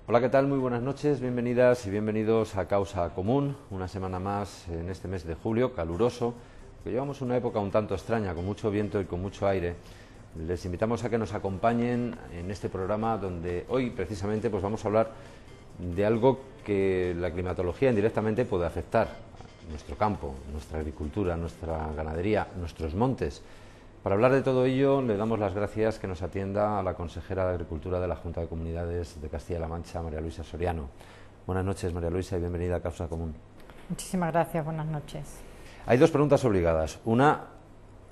Hola, ¿qué tal? Muy buenas noches, bienvenidas y bienvenidos a Causa Común, una semana más en este mes de julio, caluroso, que llevamos una época un tanto extraña, con mucho viento y con mucho aire. Les invitamos a que nos acompañen en este programa donde hoy precisamente pues vamos a hablar de algo que la climatología indirectamente puede afectar, nuestro campo, nuestra agricultura, nuestra ganadería, nuestros montes. Para hablar de todo ello, le damos las gracias que nos atienda a la consejera de Agricultura de la Junta de Comunidades de Castilla-La Mancha, María Luisa Soriano. Buenas noches, María Luisa, y bienvenida a Causa Común. Muchísimas gracias, buenas noches. Hay dos preguntas obligadas. Una,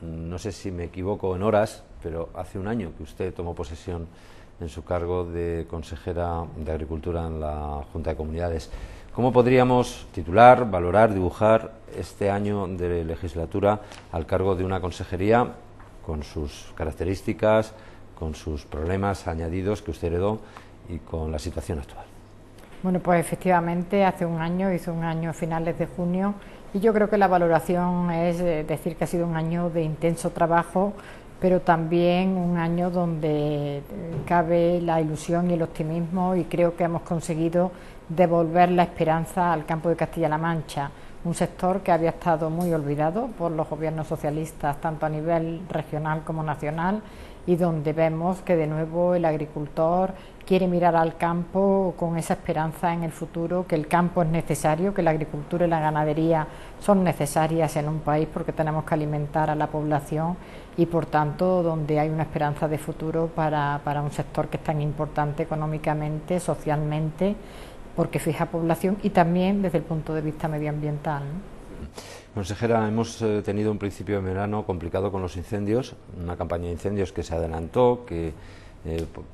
no sé si me equivoco en horas, pero hace un año que usted tomó posesión en su cargo de consejera de Agricultura en la Junta de Comunidades. ¿Cómo podríamos titular, valorar, dibujar este año de legislatura al cargo de una consejería con sus características, con sus problemas añadidos que usted heredó y con la situación actual? Bueno, pues efectivamente hace un año, hizo un año a finales de junio, y yo creo que la valoración es decir que ha sido un año de intenso trabajo, pero también un año donde cabe la ilusión y el optimismo, y creo que hemos conseguido devolver la esperanza al campo de Castilla-La Mancha, un sector que había estado muy olvidado por los gobiernos socialistas, tanto a nivel regional como nacional, y donde vemos que de nuevo el agricultor quiere mirar al campo con esa esperanza en el futuro, que el campo es necesario, que la agricultura y la ganadería son necesarias en un país porque tenemos que alimentar a la población, y por tanto donde hay una esperanza de futuro para un sector que es tan importante económicamente, socialmente, porque fija población y también desde el punto de vista medioambiental, ¿no? Consejera, hemos tenido un principio de verano complicado con los incendios, una campaña de incendios que se adelantó, que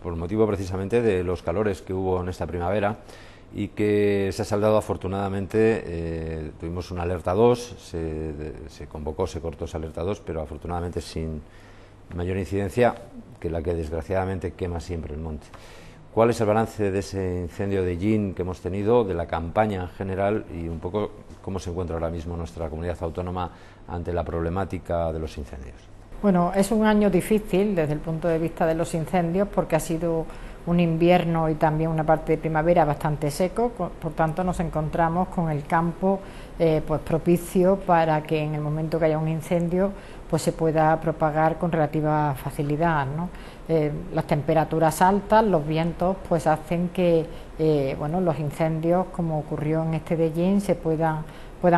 por motivo precisamente de los calores que hubo en esta primavera, y que se ha saldado afortunadamente. Tuvimos una alerta 2, se convocó, se cortó esa alerta 2, pero afortunadamente sin mayor incidencia que la que desgraciadamente quema siempre el monte. ¿Cuál es el balance de ese incendio de Ellín que hemos tenido, de la campaña en general, y un poco cómo se encuentra ahora mismo nuestra comunidad autónoma ante la problemática de los incendios? Bueno, es un año difícil desde el punto de vista de los incendios porque ha sido un invierno y también una parte de primavera bastante seco, por tanto nos encontramos con el campo pues propicio para que en el momento que haya un incendio pues se pueda propagar con relativa facilidad, ¿no? Las temperaturas altas, los vientos pues hacen que bueno, los incendios, como ocurrió en este de Ellín, se puedan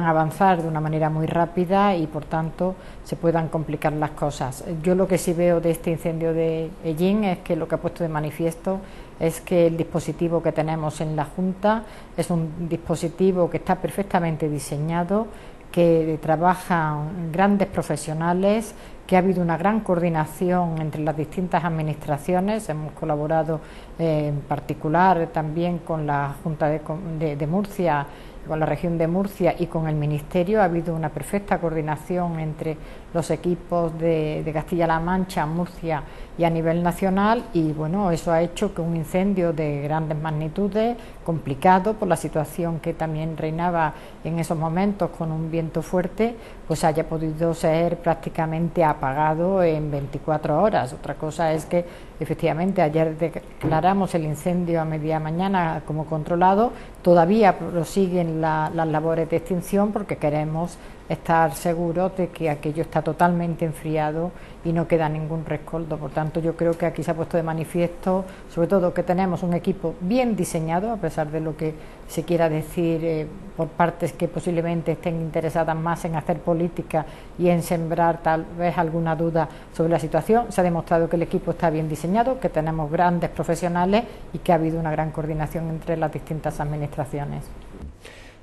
avanzar de una manera muy rápida y por tanto se puedan complicar las cosas. Yo lo que sí veo de este incendio de Ellín es que lo que ha puesto de manifiesto es que el dispositivo que tenemos en la Junta es un dispositivo que está perfectamente diseñado, que trabajan grandes profesionales, que ha habido una gran coordinación entre las distintas administraciones. Hemos colaborado en particular también con la Junta de Murcia, con la región de Murcia y con el Ministerio. Ha habido una perfecta coordinación entre los equipos de Castilla-La Mancha, Murcia y a nivel nacional, y bueno, eso ha hecho que un incendio de grandes magnitudes, complicado por la situación que también reinaba en esos momentos con un viento fuerte, pues haya podido ser prácticamente apagado en 24 horas. Otra cosa es que efectivamente ayer declaramos el incendio a media mañana como controlado, todavía prosiguen las labores de extinción porque queremos estar seguros de que aquello está totalmente enfriado y no queda ningún rescoldo. Por tanto, yo creo que aquí se ha puesto de manifiesto, sobre todo, que tenemos un equipo bien diseñado, a pesar de lo que se quiera decir por partes que posiblemente estén interesadas más en hacer política y en sembrar tal vez alguna duda sobre la situación. Se ha demostrado que el equipo está bien diseñado, que tenemos grandes profesionales y que ha habido una gran coordinación entre las distintas administraciones.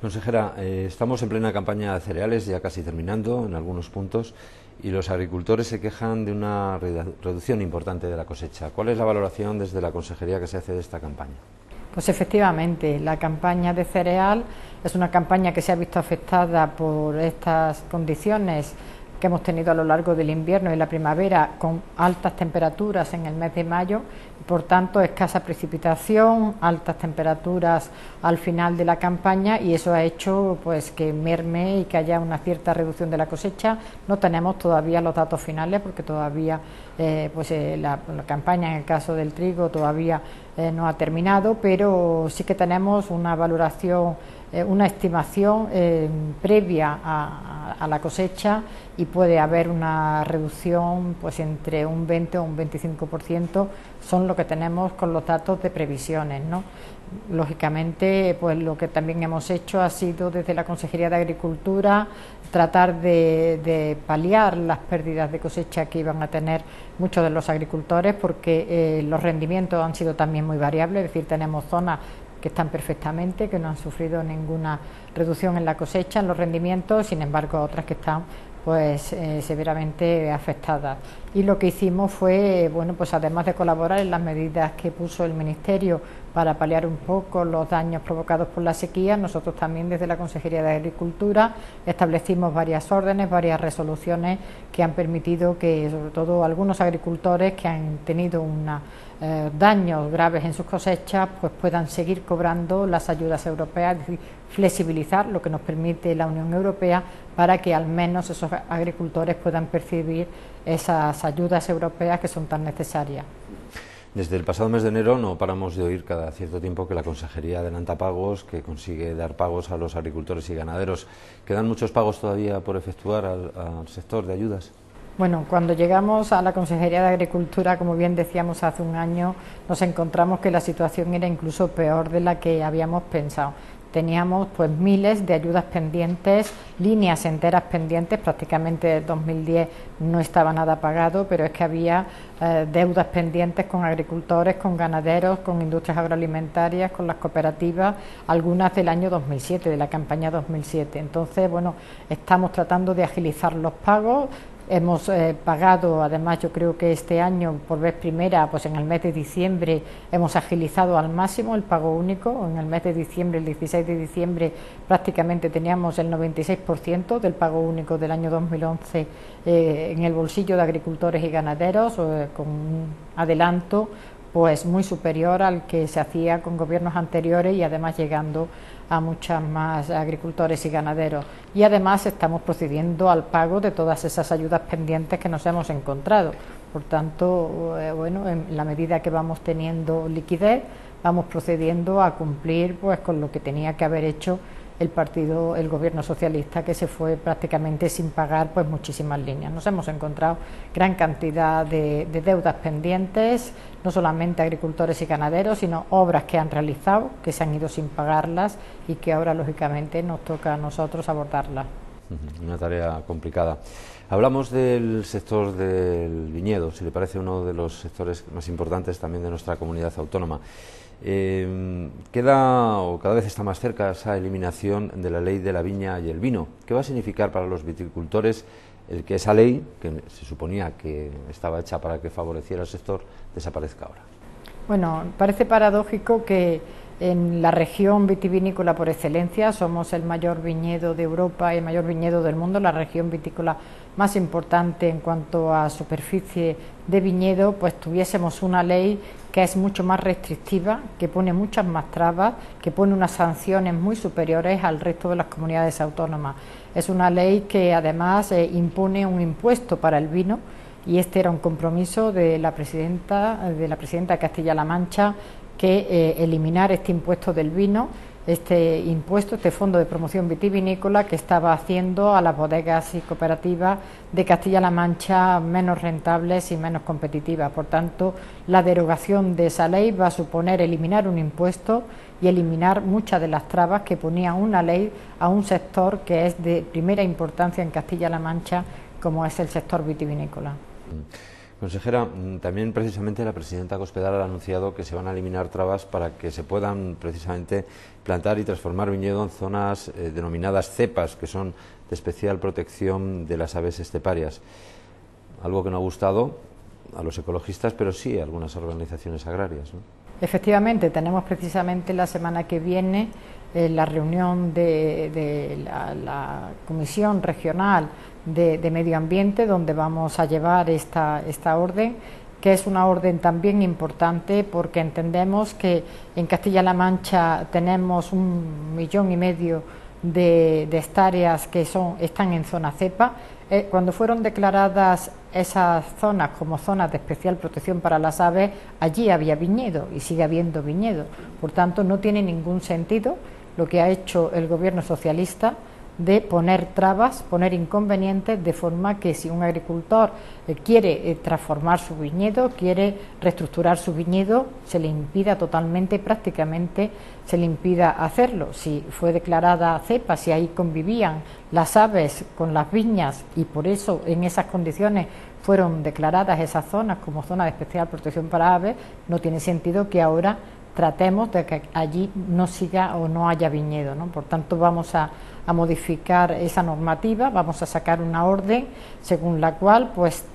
Consejera, estamos en plena campaña de cereales, ya casi terminando en algunos puntos, y los agricultores se quejan de una reducción importante de la cosecha. ¿Cuál es la valoración desde la consejería que se hace de esta campaña? Pues efectivamente, la campaña de cereal es una campaña que se ha visto afectada por estas condiciones que hemos tenido a lo largo del invierno y la primavera, con altas temperaturas en el mes de mayo, por tanto escasa precipitación, altas temperaturas al final de la campaña, y eso ha hecho pues que merme y que haya una cierta reducción de la cosecha. No tenemos todavía los datos finales porque todavía la campaña en el caso del trigo todavía no ha terminado, pero sí que tenemos una valoración, una estimación previa a la cosecha, y puede haber una reducción pues entre un 20 o un 25%, son lo que tenemos con los datos de previsiones, ¿no? Lógicamente, pues lo que también hemos hecho ha sido desde la Consejería de Agricultura tratar de paliar las pérdidas de cosecha que iban a tener muchos de los agricultores, porque los rendimientos han sido también muy variables, es decir, tenemos zonas que están perfectamente, que no han sufrido ninguna reducción en la cosecha, en los rendimientos, sin embargo otras que están pues severamente afectadas. Y lo que hicimos fue, bueno, pues además de colaborar en las medidas que puso el Ministerio para paliar un poco los daños provocados por la sequía, nosotros también desde la Consejería de Agricultura establecimos varias órdenes, varias resoluciones que han permitido que sobre todo algunos agricultores que han tenido daños graves en sus cosechas pues puedan seguir cobrando las ayudas europeas, es decir, flexibilizar lo que nos permite la Unión Europea para que al menos esos agricultores puedan percibir esas ayudas europeas que son tan necesarias. Desde el pasado mes de enero no paramos de oír cada cierto tiempo que la Consejería adelanta pagos, que consigue dar pagos a los agricultores y ganaderos. ¿Quedan muchos pagos todavía por efectuar al sector de ayudas? Bueno, cuando llegamos a la Consejería de Agricultura, como bien decíamos hace un año, nos encontramos que la situación era incluso peor de la que habíamos pensado. Teníamos pues miles de ayudas pendientes, líneas enteras pendientes, prácticamente desde 2010 no estaba nada pagado, pero es que había deudas pendientes con agricultores, con ganaderos, con industrias agroalimentarias, con las cooperativas, algunas del año 2007, de la campaña 2007. Entonces, bueno, estamos tratando de agilizar los pagos. Hemos pagado, además yo creo que este año por vez primera, pues en el mes de diciembre hemos agilizado al máximo el pago único. En el mes de diciembre, el 16 de diciembre, prácticamente teníamos el 96% del pago único del año 2011 en el bolsillo de agricultores y ganaderos, con un adelanto pues muy superior al que se hacía con gobiernos anteriores, y además llegando a muchas más agricultores y ganaderos. Y además estamos procediendo al pago de todas esas ayudas pendientes que nos hemos encontrado. Por tanto, bueno, en la medida que vamos teniendo liquidez, vamos procediendo a cumplir pues con lo que tenía que haber hecho el gobierno socialista, que se fue prácticamente sin pagar pues muchísimas líneas. Nos hemos encontrado gran cantidad de deudas pendientes, no solamente agricultores y ganaderos, sino obras que han realizado, que se han ido sin pagarlas y que ahora lógicamente nos toca a nosotros abordarlas. Una tarea complicada. Hablamos del sector del viñedo, si le parece uno de los sectores más importantes también de nuestra comunidad autónoma. Cada vez está más cerca esa eliminación de la ley de la viña y el vino. ¿Qué va a significar para los viticultores el que esa ley, que se suponía que estaba hecha para que favoreciera el sector, desaparezca ahora? Bueno, parece paradójico que en la región vitivinícola por excelencia, somos el mayor viñedo de Europa y el mayor viñedo del mundo, la región vitícola más importante en cuanto a superficie de viñedo, pues tuviésemos una ley que es mucho más restrictiva, que pone muchas más trabas, que pone unas sanciones muy superiores al resto de las comunidades autónomas. Es una ley que además impone un impuesto para el vino, y este era un compromiso de la presidenta de Castilla-La Mancha, que eliminar este impuesto del vino, este impuesto, este fondo de promoción vitivinícola que estaba haciendo a las bodegas y cooperativas de Castilla-La Mancha menos rentables y menos competitivas. Por tanto, la derogación de esa ley va a suponer eliminar un impuesto y eliminar muchas de las trabas que ponía una ley a un sector que es de primera importancia en Castilla-La Mancha, como es el sector vitivinícola. Consejera, también precisamente la presidenta Cospedal ha anunciado que se van a eliminar trabas para que se puedan precisamente plantar y transformar viñedo en zonas denominadas cepas, que son de especial protección de las aves esteparias. Algo que no ha gustado a los ecologistas, pero sí a algunas organizaciones agrarias, ¿no? Efectivamente, tenemos precisamente la semana que viene la reunión de la Comisión Regional de Medio Ambiente, donde vamos a llevar esta orden, que es una orden también importante porque entendemos que en Castilla-La Mancha tenemos 1,5 millones de hectáreas que están en zona cepa. Cuando fueron declaradas esas zonas como zonas de especial protección para las aves, allí había viñedo y sigue habiendo viñedo. Por tanto, no tiene ningún sentido lo que ha hecho el gobierno socialista de poner trabas, poner inconvenientes, de forma que si un agricultor quiere transformar su viñedo, quiere reestructurar su viñedo, se le impida totalmente, prácticamente se le impida hacerlo. Si fue declarada cepa, si ahí convivían las aves con las viñas y por eso en esas condiciones fueron declaradas esas zonas como zonas de especial protección para aves, no tiene sentido que ahora tratemos de que allí no siga o no haya viñedo, ¿no? Por tanto, vamos a modificar esa normativa, vamos a sacar una orden según la cual, pues,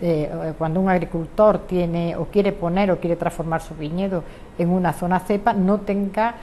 cuando un agricultor tiene o quiere poner o quiere transformar su viñedo en una zona cepa, no tenga,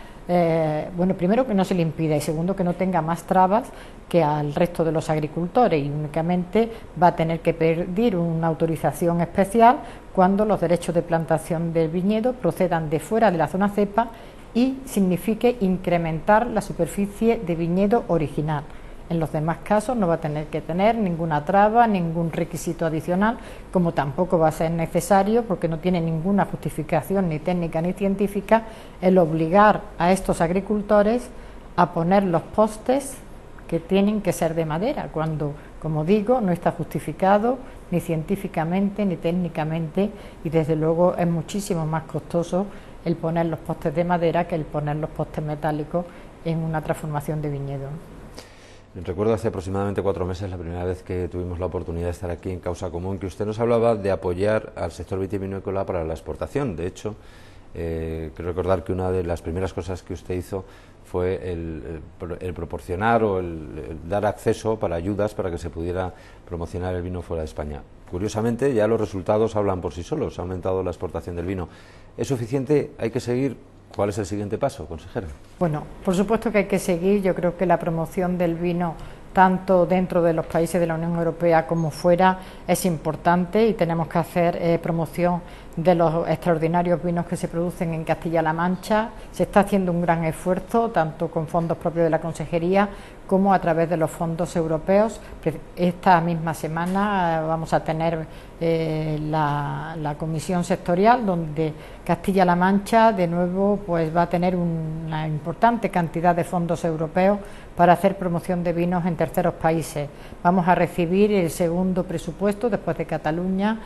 bueno, primero que no se le impida y segundo que no tenga más trabas que al resto de los agricultores y únicamente va a tener que pedir una autorización especial cuando los derechos de plantación del viñedo procedan de fuera de la zona cepa y signifique incrementar la superficie de viñedo original. En los demás casos no va a tener que tener ninguna traba, ningún requisito adicional, como tampoco va a ser necesario, porque no tiene ninguna justificación ni técnica ni científica, el obligar a estos agricultores a poner los postes que tienen que ser de madera, cuando, como digo, no está justificado ni científicamente ni técnicamente y desde luego es muchísimo más costoso el poner los postes de madera que el poner los postes metálicos en una transformación de viñedo. Recuerdo hace aproximadamente 4 meses, la primera vez que tuvimos la oportunidad de estar aquí en Causa Común, que usted nos hablaba de apoyar al sector vitivinícola para la exportación. De hecho, creo recordar que una de las primeras cosas que usted hizo fue el proporcionar o el dar acceso para ayudas para que se pudiera promocionar el vino fuera de España. Curiosamente, ya los resultados hablan por sí solos, ha aumentado la exportación del vino. ¿Es suficiente? ¿Hay que seguir? ¿Cuál es el siguiente paso, consejera? Bueno, por supuesto que hay que seguir. Yo creo que la promoción del vino, tanto dentro de los países de la Unión Europea como fuera, es importante y tenemos que hacer promoción de los extraordinarios vinos que se producen en Castilla-La Mancha. Se está haciendo un gran esfuerzo, tanto con fondos propios de la Consejería como a través de los fondos europeos. Esta misma semana vamos a tener la comisión sectorial, donde Castilla-La Mancha de nuevo pues va a tener una importante cantidad de fondos europeos para hacer promoción de vinos en terceros países. Vamos a recibir el segundo presupuesto después de Cataluña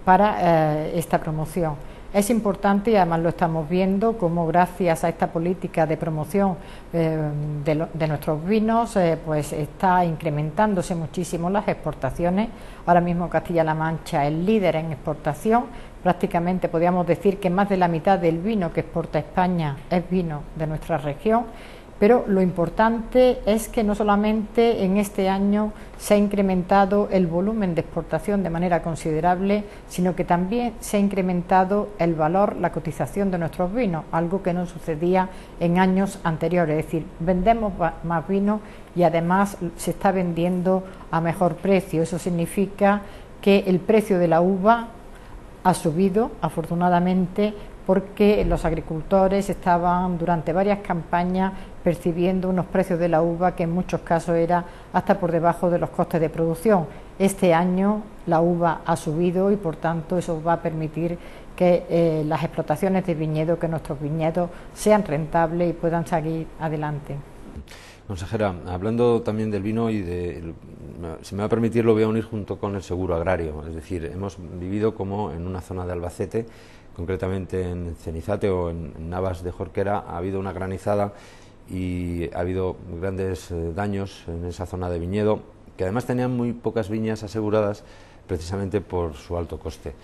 para esta promoción. Es importante y además lo estamos viendo como gracias a esta política de promoción de nuestros vinos pues está incrementándose muchísimo las exportaciones. Ahora mismo Castilla-La Mancha es líder en exportación, prácticamente podríamos decir que más de la mitad del vino que exporta España es vino de nuestra región. Pero lo importante es que no solamente en este año se ha incrementado el volumen de exportación de manera considerable, sino que también se ha incrementado el valor, la cotización de nuestros vinos, algo que no sucedía en años anteriores. Es decir, vendemos más vino y además se está vendiendo a mejor precio. Eso significa que el precio de la uva ha subido, afortunadamente, porque los agricultores estaban durante varias campañas percibiendo unos precios de la uva que en muchos casos era hasta por debajo de los costes de producción. Este año la uva ha subido y por tanto eso va a permitir que las explotaciones de viñedo, que nuestros viñedos sean rentables y puedan seguir adelante. Consejera, hablando también del vino y si me va a permitir, lo voy a unir junto con el seguro agrario. Es decir, hemos vivido como en una zona de Albacete, concretamente en Cenizate o en Navas de Jorquera, ha habido una granizada y ha habido grandes daños en esa zona de viñedo, que además tenían muy pocas viñas aseguradas precisamente por su alto coste.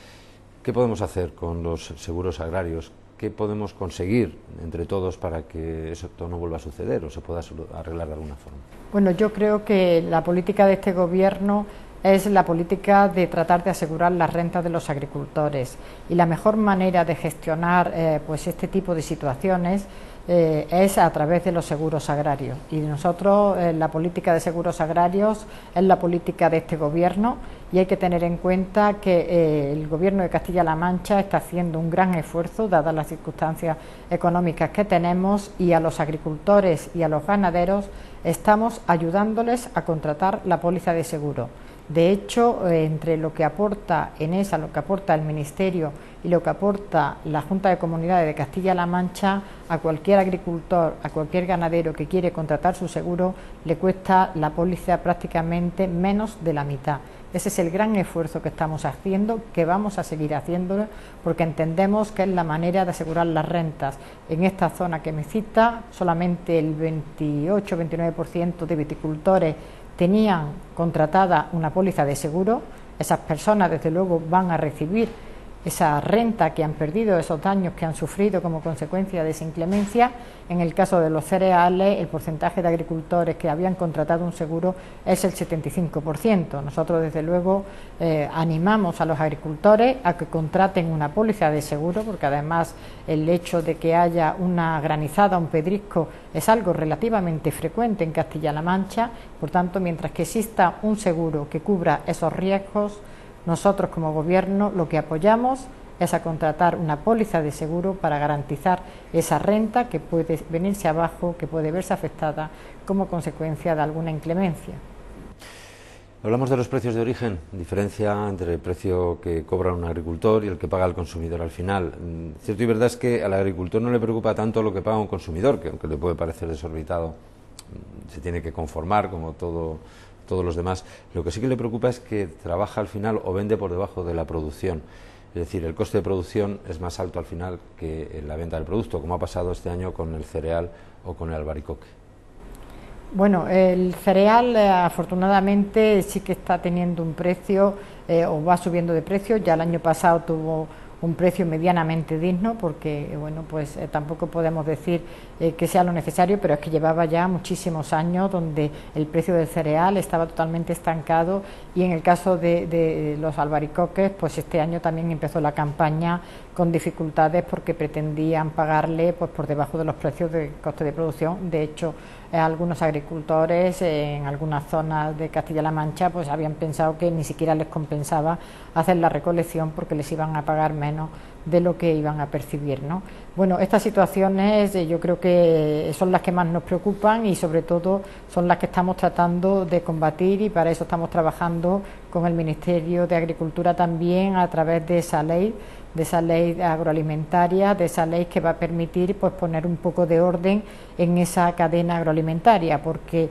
¿Qué podemos hacer con los seguros agrarios? ¿Qué podemos conseguir entre todos para que eso no vuelva a suceder o se pueda arreglar de alguna forma? Bueno, yo creo que la política de este Gobierno es la política de tratar de asegurar las rentas de los agricultores y la mejor manera de gestionar pues este tipo de situaciones es a través de los seguros agrarios, y nosotros la política de seguros agrarios es la política de este gobierno, y hay que tener en cuenta que el gobierno de Castilla-La Mancha está haciendo un gran esfuerzo dadas las circunstancias económicas que tenemos, y a los agricultores y a los ganaderos estamos ayudándoles a contratar la póliza de seguro. De hecho, entre lo que aporta ENESA, lo que aporta el Ministerio y lo que aporta la Junta de Comunidades de Castilla-La Mancha, a cualquier agricultor, a cualquier ganadero que quiere contratar su seguro, le cuesta la póliza prácticamente menos de la mitad. Ese es el gran esfuerzo que estamos haciendo, que vamos a seguir haciéndolo, porque entendemos que es la manera de asegurar las rentas. En esta zona que me cita, solamente el 28-29% de viticultores tenían contratada una póliza de seguro. Esas personas desde luego van a recibir esa renta que han perdido, esos daños que han sufrido como consecuencia de esa inclemencia. En el caso de los cereales, el porcentaje de agricultores que habían contratado un seguro es el 75%. Nosotros desde luego animamos a los agricultores a que contraten una póliza de seguro, porque además el hecho de que haya una granizada, un pedrisco, es algo relativamente frecuente en Castilla-La Mancha. Por tanto, mientras que exista un seguro que cubra esos riesgos, nosotros como gobierno lo que apoyamos es a contratar una póliza de seguro para garantizar esa renta que puede venirse abajo, que puede verse afectada como consecuencia de alguna inclemencia. Hablamos de los precios de origen, diferencia entre el precio que cobra un agricultor y el que paga el consumidor al final. Cierto y verdad es que al agricultor no le preocupa tanto lo que paga un consumidor, que aunque le puede parecer desorbitado, se tiene que conformar como todos los demás. Lo que sí que le preocupa es que trabaja al final o vende por debajo de la producción. Es decir, el coste de producción es más alto al final que la venta del producto, como ha pasado este año con el cereal o con el albaricoque. Bueno, el cereal afortunadamente sí que está teniendo un precio o va subiendo de precio. Ya el año pasado tuvo un precio medianamente digno, porque bueno, pues tampoco podemos decir que sea lo necesario, pero es que llevaba ya muchísimos años donde el precio del cereal estaba totalmente estancado, y en el caso de los albaricoques, pues este año también empezó la campaña con dificultades porque pretendían pagarle pues por debajo de los precios de coste de producción. De hecho, algunos agricultores en algunas zonas de Castilla-La Mancha pues habían pensado que ni siquiera les compensaba hacer la recolección porque les iban a pagar menos de lo que iban a percibir, ¿no? Bueno, estas situaciones yo creo que son las que más nos preocupan, y sobre todo son las que estamos tratando de combatir, y para eso estamos trabajando con el Ministerio de Agricultura también a través de esa ley agroalimentaria, de esa ley que va a permitir pues poner un poco de orden en esa cadena agroalimentaria, porque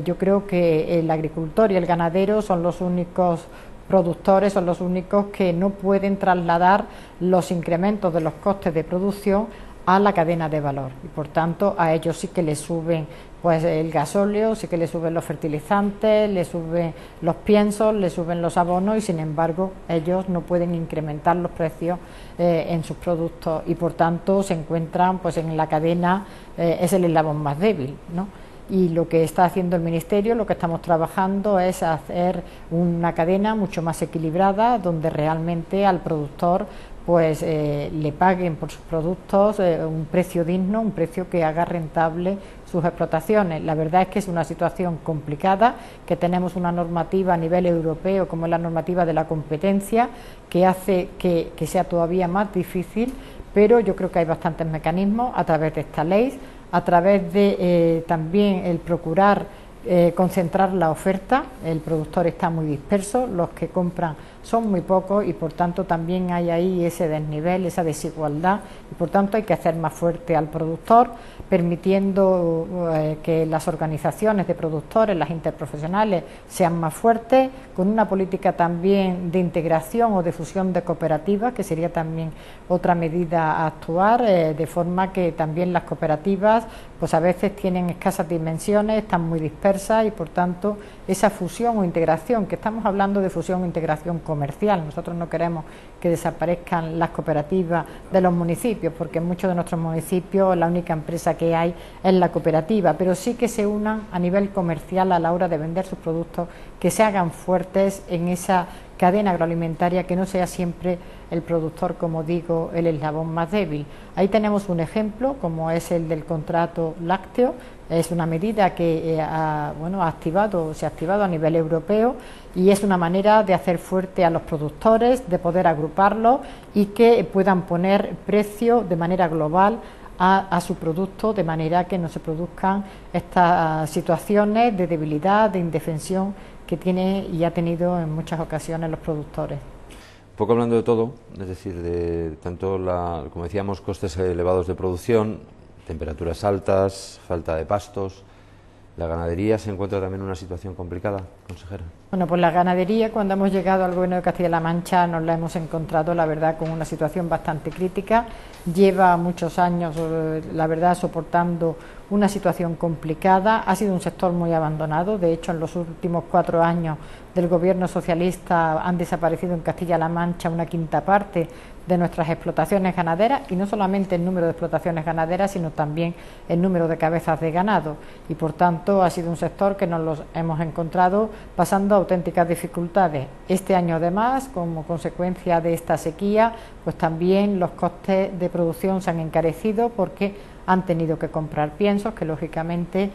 yo creo que el agricultor y el ganadero son los únicos productores, son los únicos que no pueden trasladar los incrementos de los costes de producción a la cadena de valor, y por tanto a ellos sí que les suben pues el gasóleo, sí que le suben los fertilizantes, le suben los piensos, le suben los abonos, y sin embargo ellos no pueden incrementar los precios en sus productos, y por tanto se encuentran pues en la cadena, es el eslabón más débil, ¿no? Y lo que está haciendo el Ministerio, lo que estamos trabajando es hacer una cadena mucho más equilibrada, donde realmente al productor pues le paguen por sus productos un precio digno, un precio que haga rentable sus explotaciones. La verdad es que es una situación complicada, que tenemos una normativa a nivel europeo como es la normativa de la competencia, que hace que sea todavía más difícil, pero yo creo que hay bastantes mecanismos a través de esta ley, a través de también el procurar concentrar la oferta. El productor está muy disperso, los que compran son muy pocos, y por tanto también hay ahí ese desnivel, esa desigualdad, y por tanto hay que hacer más fuerte al productor, permitiendo que las organizaciones de productores, las interprofesionales, sean más fuertes, con una política también de integración o de fusión de cooperativas, que sería también otra medida a actuar, de forma que también las cooperativas pues a veces tienen escasas dimensiones, están muy dispersas, y por tanto esa fusión o integración, que estamos hablando de fusión o integración comercial, nosotros no queremos que desaparezcan las cooperativas de los municipios, porque en muchos de nuestros municipios la única empresa que hay es la cooperativa, pero sí que se unan a nivel comercial a la hora de vender sus productos, que se hagan fuertes en esa cadena agroalimentaria, que no sea siempre el productor, como digo, el eslabón más débil. Ahí tenemos un ejemplo, como es el del contrato lácteo. Es una medida que se ha activado a nivel europeo, y es una manera de hacer fuerte a los productores, de poder agruparlos y que puedan poner precio de manera global a su producto, de manera que no se produzcan estas situaciones de debilidad, de indefensión que tiene y ha tenido en muchas ocasiones los productores. Un poco hablando de todo, es decir, de tanto, como decíamos, costes elevados de producción, temperaturas altas, falta de pastos. ¿La ganadería se encuentra también en una situación complicada, consejera? Bueno, pues la ganadería, cuando hemos llegado al Gobierno de Castilla-La Mancha, nos la hemos encontrado, la verdad, con una situación bastante crítica. Lleva muchos años, la verdad, soportando una situación complicada. Ha sido un sector muy abandonado. De hecho, en los últimos 4 años del Gobierno socialista han desaparecido en Castilla-La Mancha una quinta parte de nuestras explotaciones ganaderas, y no solamente el número de explotaciones ganaderas, sino también el número de cabezas de ganado, y por tanto ha sido un sector que nos los hemos encontrado pasando auténticas dificultades. Este año, además, como consecuencia de esta sequía, pues también los costes de producción se han encarecido, porque han tenido que comprar piensos, que lógicamente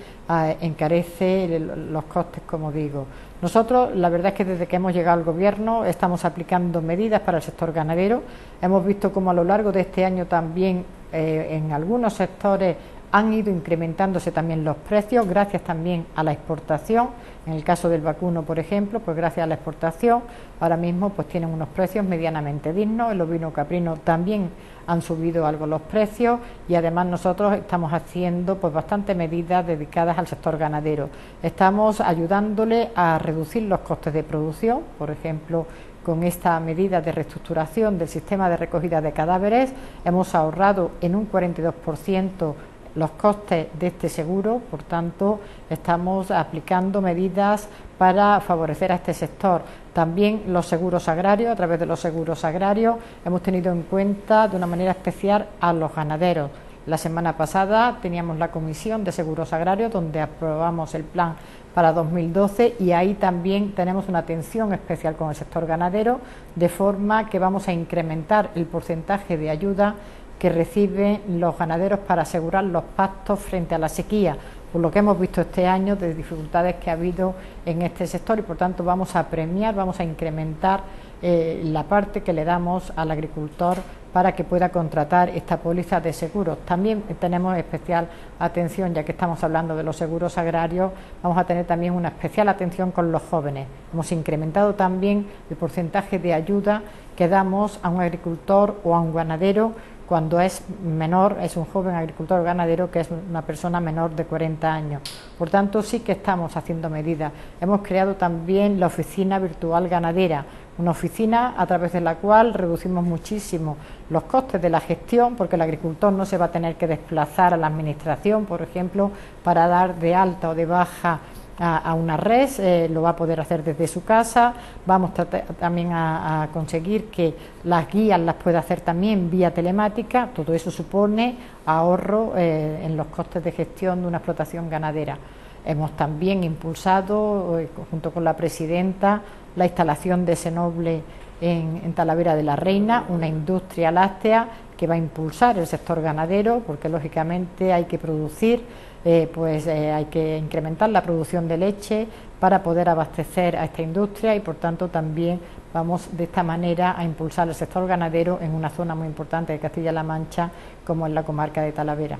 encarece los costes, como digo. Nosotros, la verdad es que desde que hemos llegado al Gobierno estamos aplicando medidas para el sector ganadero. Hemos visto cómo a lo largo de este año también en algunos sectores han ido incrementándose también los precios, gracias también a la exportación. En el caso del vacuno, por ejemplo, pues gracias a la exportación, ahora mismo pues tienen unos precios medianamente dignos. En los vinos caprinos también han subido algo los precios, y además nosotros estamos haciendo pues bastantes medidas dedicadas al sector ganadero. Estamos ayudándole a reducir los costes de producción, por ejemplo, con esta medida de reestructuración del sistema de recogida de cadáveres hemos ahorrado en un 42% los costes de este seguro. Por tanto, estamos aplicando medidas para favorecer a este sector. También los seguros agrarios, a través de los seguros agrarios hemos tenido en cuenta de una manera especial a los ganaderos. La semana pasada teníamos la Comisión de Seguros Agrarios, donde aprobamos el plan para 2012, y ahí también tenemos una atención especial con el sector ganadero, de forma que vamos a incrementar el porcentaje de ayuda que reciben los ganaderos para asegurar los pastos frente a la sequía, por lo que hemos visto este año de dificultades que ha habido en este sector, y por tanto vamos a premiar, vamos a incrementar la parte que le damos al agricultor para que pueda contratar esta póliza de seguros. También tenemos especial atención, ya que estamos hablando de los seguros agrarios, vamos a tener también una especial atención con los jóvenes. Hemos incrementado también el porcentaje de ayuda que damos a un agricultor o a un ganadero cuando es menor, es un joven agricultor o ganadero que es una persona menor de 40 años. Por tanto, sí que estamos haciendo medidas. Hemos creado también la oficina virtual ganadera, una oficina a través de la cual reducimos muchísimo los costes de la gestión, porque el agricultor no se va a tener que desplazar a la administración, por ejemplo, para dar de alta o de baja a una res, lo va a poder hacer desde su casa. Vamos también a conseguir que las guías las pueda hacer también vía telemática. Todo eso supone ahorro en los costes de gestión de una explotación ganadera. Hemos también impulsado, junto con la presidenta, la instalación de Senoble en Talavera de la Reina, una industria láctea que va a impulsar el sector ganadero, porque lógicamente hay que producir, hay que incrementar la producción de leche para poder abastecer a esta industria, y por tanto también vamos de esta manera a impulsar el sector ganadero en una zona muy importante de Castilla-La Mancha, como es la comarca de Talavera.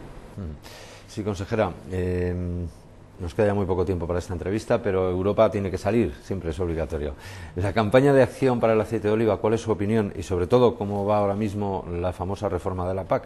Sí, consejera, nos queda ya muy poco tiempo para esta entrevista, pero Europa tiene que salir, siempre es obligatorio. La campaña de acción para el aceite de oliva, ¿cuál es su opinión? Y sobre todo, ¿cómo va ahora mismo la famosa reforma de la PAC?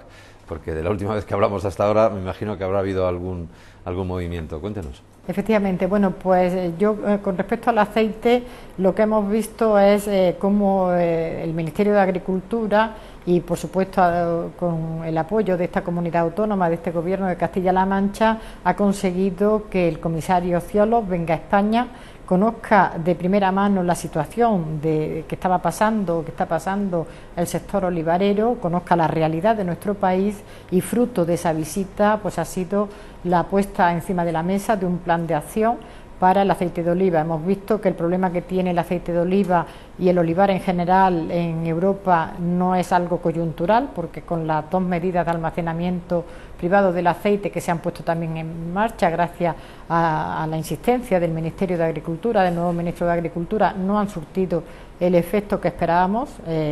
Porque de la última vez que hablamos hasta ahora, me imagino que habrá habido algún movimiento. Cuéntenos. Efectivamente, bueno, pues yo con respecto al aceite, lo que hemos visto es cómo el Ministerio de Agricultura y, por supuesto, con el apoyo de esta comunidad autónoma, de este Gobierno de Castilla-La Mancha, ha conseguido que el comisario Ciolos venga a España, conozca de primera mano la situación que está pasando el sector olivarero, conozca la realidad de nuestro país, y fruto de esa visita pues ha sido la puesta encima de la mesa de un plan de acción para el aceite de oliva. Hemos visto que el problema que tiene el aceite de oliva y el olivar en general en Europa no es algo coyuntural, porque con las 2 medidas de almacenamiento privado del aceite que se han puesto también en marcha gracias a la insistencia del Ministerio de Agricultura, del nuevo Ministro de Agricultura, no han surtido el efecto que esperábamos,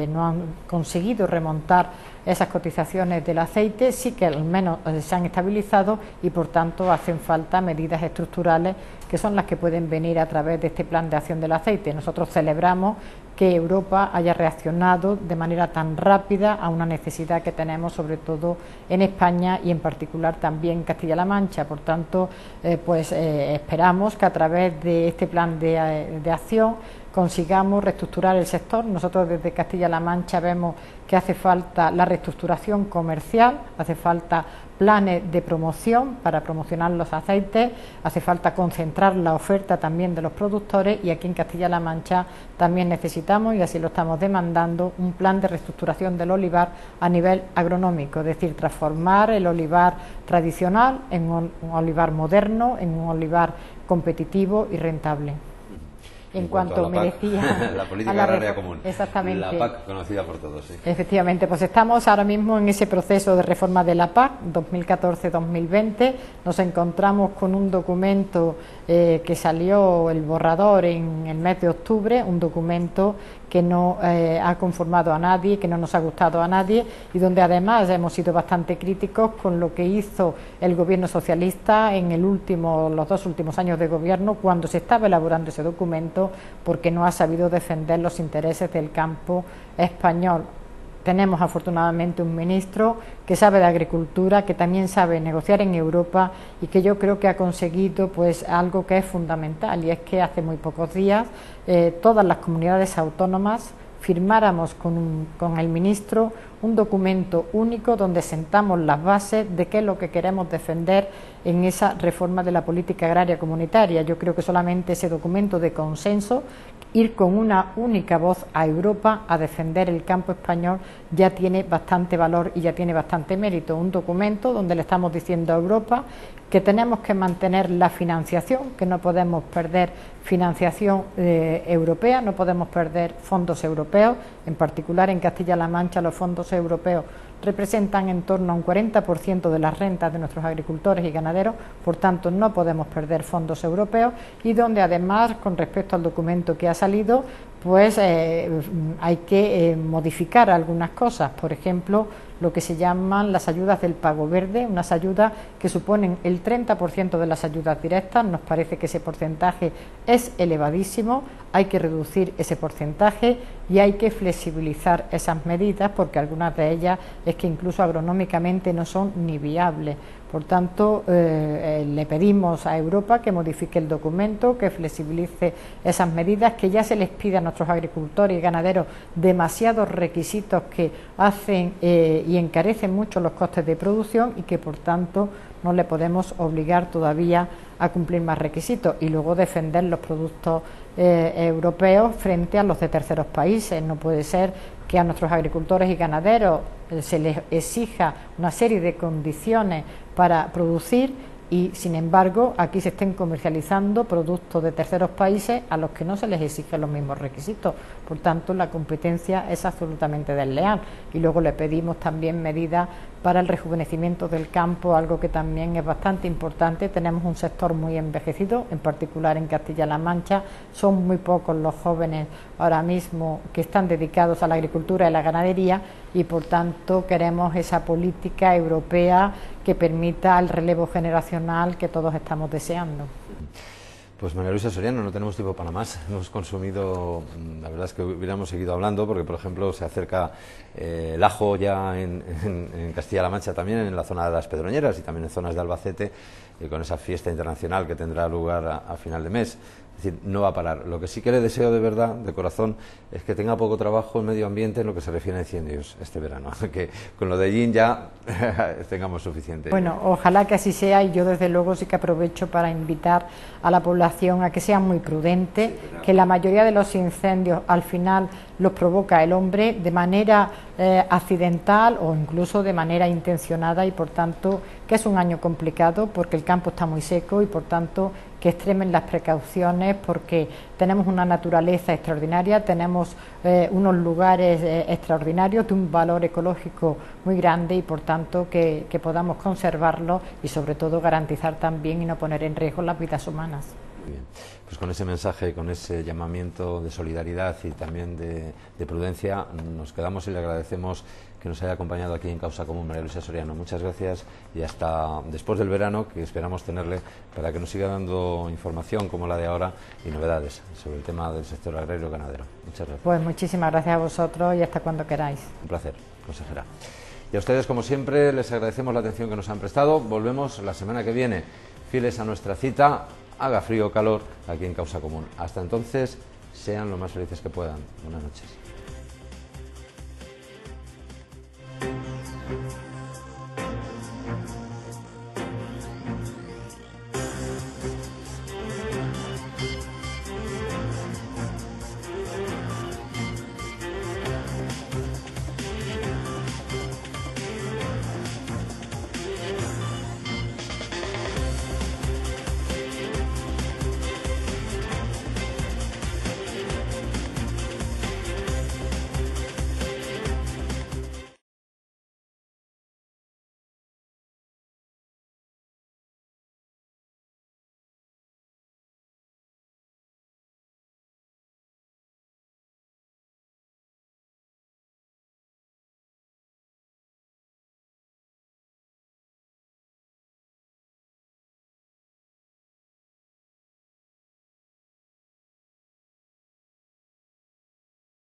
no han conseguido remontar esas cotizaciones del aceite, sí que al menos se han estabilizado y por tanto hacen falta medidas estructurales que son las que pueden venir a través de este plan de acción del aceite. Nosotros celebramos que Europa haya reaccionado de manera tan rápida a una necesidad que tenemos, sobre todo en España y en particular también en Castilla-La Mancha. Por tanto, esperamos que a través de este plan de acción consigamos reestructurar el sector. Nosotros desde Castilla-La Mancha vemos que hace falta la reestructuración comercial, hace falta planes de promoción para promocionar los aceites, hace falta concentrar la oferta también de los productores y aquí en Castilla-La Mancha también necesitamos, y así lo estamos demandando, un plan de reestructuración del olivar a nivel agronómico, es decir, transformar el olivar tradicional en un olivar moderno, en un olivar competitivo y rentable. En cuanto me decía la política agraria común, exactamente, la PAC conocida por todos. ¿Sí? Efectivamente, pues estamos ahora mismo en ese proceso de reforma de la PAC 2014-2020. Nos encontramos con un documento que salió el borrador en el mes de octubre, un documento que no ha conformado a nadie, que no nos ha gustado a nadie y donde además hemos sido bastante críticos con lo que hizo el gobierno socialista en los 2 últimos años de gobierno cuando se estaba elaborando ese documento, porque no ha sabido defender los intereses del campo español. Tenemos afortunadamente un ministro que sabe de agricultura, que también sabe negociar en Europa y que yo creo que ha conseguido pues algo que es fundamental, y es que hace muy pocos días todas las comunidades autónomas firmáramos con el ministro un documento único donde sentamos las bases de qué es lo que queremos defender en esa reforma de la política agraria comunitaria. Yo creo que solamente ese documento de consenso, ir con una única voz a Europa a defender el campo español, ya tiene bastante valor y ya tiene bastante mérito. Un documento donde le estamos diciendo a Europa que tenemos que mantener la financiación, que no podemos perder financiación europea, no podemos perder fondos europeos, en particular en Castilla-La Mancha los fondos europeos representan en torno a un 40% de las rentas de nuestros agricultores y ganaderos, por tanto no podemos perder fondos europeos, y donde además con respecto al documento que ha salido pues hay que modificar algunas cosas, por ejemplo lo que se llaman las ayudas del pago verde, unas ayudas que suponen el 30% de las ayudas directas. Nos parece que ese porcentaje es elevadísimo, hay que reducir ese porcentaje y hay que flexibilizar esas medidas, porque algunas de ellas es que incluso agronómicamente no son ni viables. Por tanto, le pedimos a Europa que modifique el documento, que flexibilice esas medidas, que ya se les pide a nuestros agricultores y ganaderos demasiados requisitos que hacen y encarecen mucho los costes de producción, y que por tanto no le podemos obligar todavía a cumplir más requisitos, y luego defender los productos europeos frente a los de terceros países. No puede ser que a nuestros agricultores y ganaderos se les exija una serie de condiciones para producir y sin embargo aquí se estén comercializando productos de terceros países a los que no se les exigen los mismos requisitos. Por tanto, la competencia es absolutamente desleal. Y luego le pedimos también medidas para el rejuvenecimiento del campo, algo que también es bastante importante. Tenemos un sector muy envejecido, en particular en Castilla-La Mancha. Son muy pocos los jóvenes ahora mismo que están dedicados a la agricultura y la ganadería, y por tanto queremos esa política europea que permita el relevo generacional que todos estamos deseando. Pues María Luisa Soriano, no tenemos tiempo para más. Hemos consumido, la verdad es que hubiéramos seguido hablando, porque por ejemplo se acerca el ajo ya en Castilla-La Mancha, también en la zona de las Pedroñeras y también en zonas de Albacete, con esa fiesta internacional que tendrá lugar a final de mes. Es decir, no va a parar. Lo que sí que le deseo de verdad, de corazón, es que tenga poco trabajo en medio ambiente en lo que se refiere a incendios este verano, que con lo de Yin ya tengamos suficiente. Bueno, ojalá que así sea, y yo desde luego sí que aprovecho para invitar a la población a que sea muy prudente, que la mayoría de los incendios al final los provoca el hombre de manera accidental o incluso de manera intencionada, y por tanto que es un año complicado porque el campo está muy seco y por tanto que extremen las precauciones, porque tenemos una naturaleza extraordinaria, tenemos unos lugares extraordinarios de un valor ecológico muy grande y por tanto que podamos conservarlo y sobre todo garantizar también y no poner en riesgo las vidas humanas. Muy bien. Pues con ese mensaje, con ese llamamiento de solidaridad y también de prudencia, nos quedamos y le agradecemos que nos haya acompañado aquí en Causa Común, María Luisa Soriano. Muchas gracias y hasta después del verano, que esperamos tenerle para que nos siga dando información como la de ahora y novedades sobre el tema del sector agrario y ganadero. Muchas gracias. Pues muchísimas gracias a vosotros y hasta cuando queráis. Un placer, consejera. Y a ustedes, como siempre, les agradecemos la atención que nos han prestado. Volvemos la semana que viene, fieles a nuestra cita, haga frío o calor, aquí en Causa Común. Hasta entonces, sean lo más felices que puedan. Buenas noches.